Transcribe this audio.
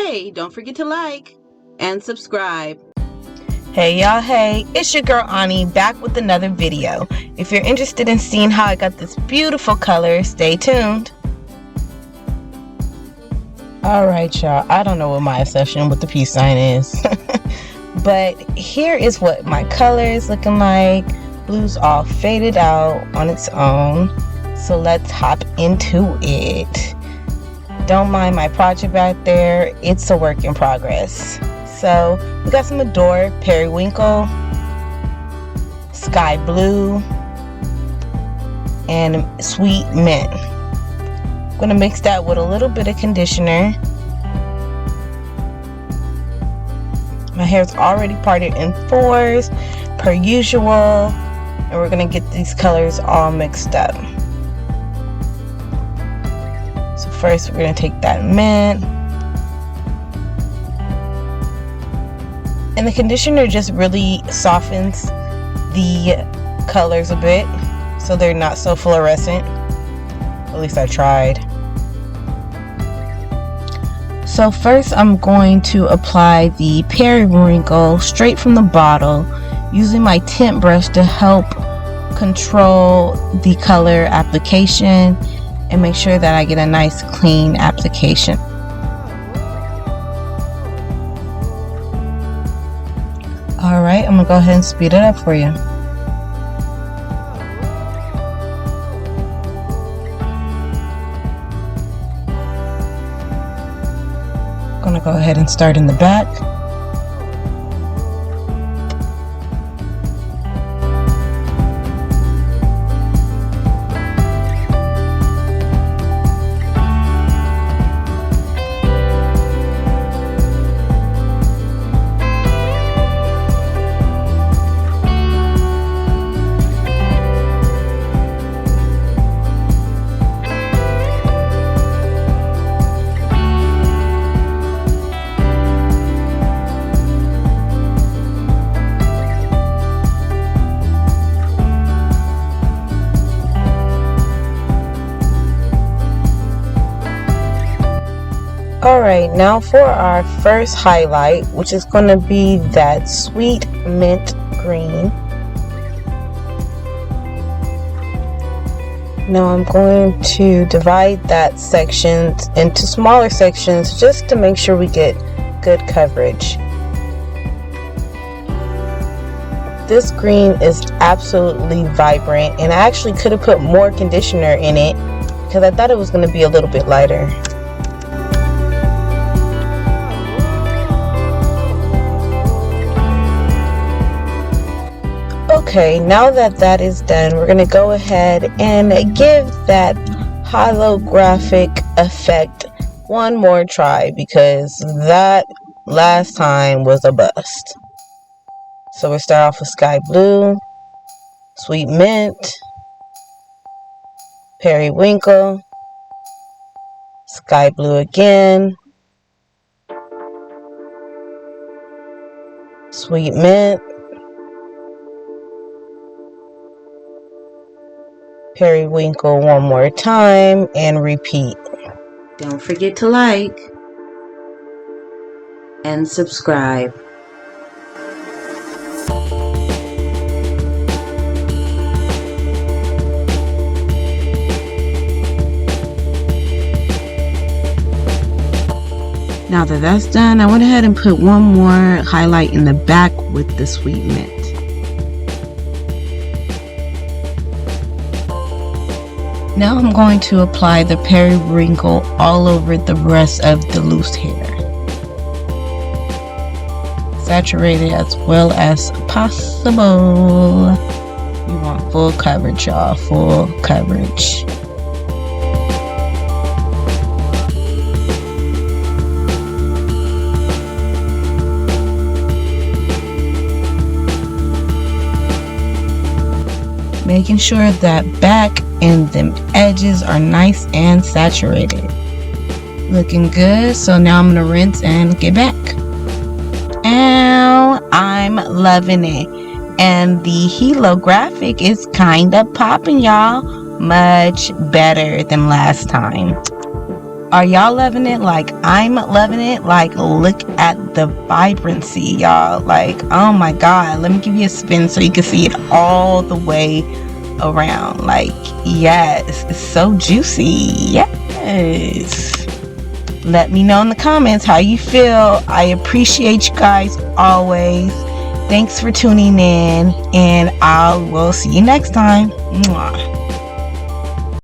Hey, don't forget to like and subscribe. Hey y'all, hey, it's your girl Ani back with another video. If you're interested in seeing how I got this beautiful color, stay tuned. Alright y'all, I don't know what my obsession with the peace sign is. But here is what my color is looking like. Blue's all faded out on its own. So let's hop into it. Don't mind my project back there, it's a work in progress. So we got some Adore, Periwinkle, Sky Blue, and Sweet Mint. I'm going to mix that with a little bit of conditioner. My hair's already parted in fours, per usual. And we're going to get these colors all mixed up. So first we're going to take that mint. And the conditioner just really softens the colors a bit, so they're not so fluorescent. At least I tried. So first I'm going to apply the Periwinkle straight from the bottle, using my tint brush to help control the color application and make sure that I get a nice clean application. Alright, I'm going to go ahead and speed it up for you. I'm going to go ahead and start in the back. Alright, now for our first highlight, which is going to be that Sweet Mint green. Now I'm going to divide that section into smaller sections just to make sure we get good coverage. This green is absolutely vibrant, and I actually could have put more conditioner in it because I thought it was going to be a little bit lighter. Okay, now that that is done, we're going to go ahead and give that holographic effect one more try, because that last time was a bust. So we'll start off with Sky Blue, Sweet Mint, Periwinkle, Sky Blue again, Sweet Mint, Periwinkle one more time, and repeat. Don't forget to like and subscribe. Now that that's done, I went ahead and put one more highlight in the back with the Sweet Mint. Now I'm going to apply the Periwinkle all over the rest of the loose hair. Saturate it as well as possible. You want full coverage, y'all, full coverage. Making sure that back and them edges are nice and saturated. Looking good. So now I'm gonna rinse and get back. Ow, I'm loving it. And the holographic is kind of popping, y'all. Much better than last time. Are y'all loving it like I'm loving it? Like, look at the vibrancy, y'all. Like, oh my God. Let me give you a spin so you can see it all the way around. Like, yes, it's so juicy. Yes. Let me know in the comments how you feel. I appreciate you guys always. Thanks for tuning in, and I will see you next time. Mwah.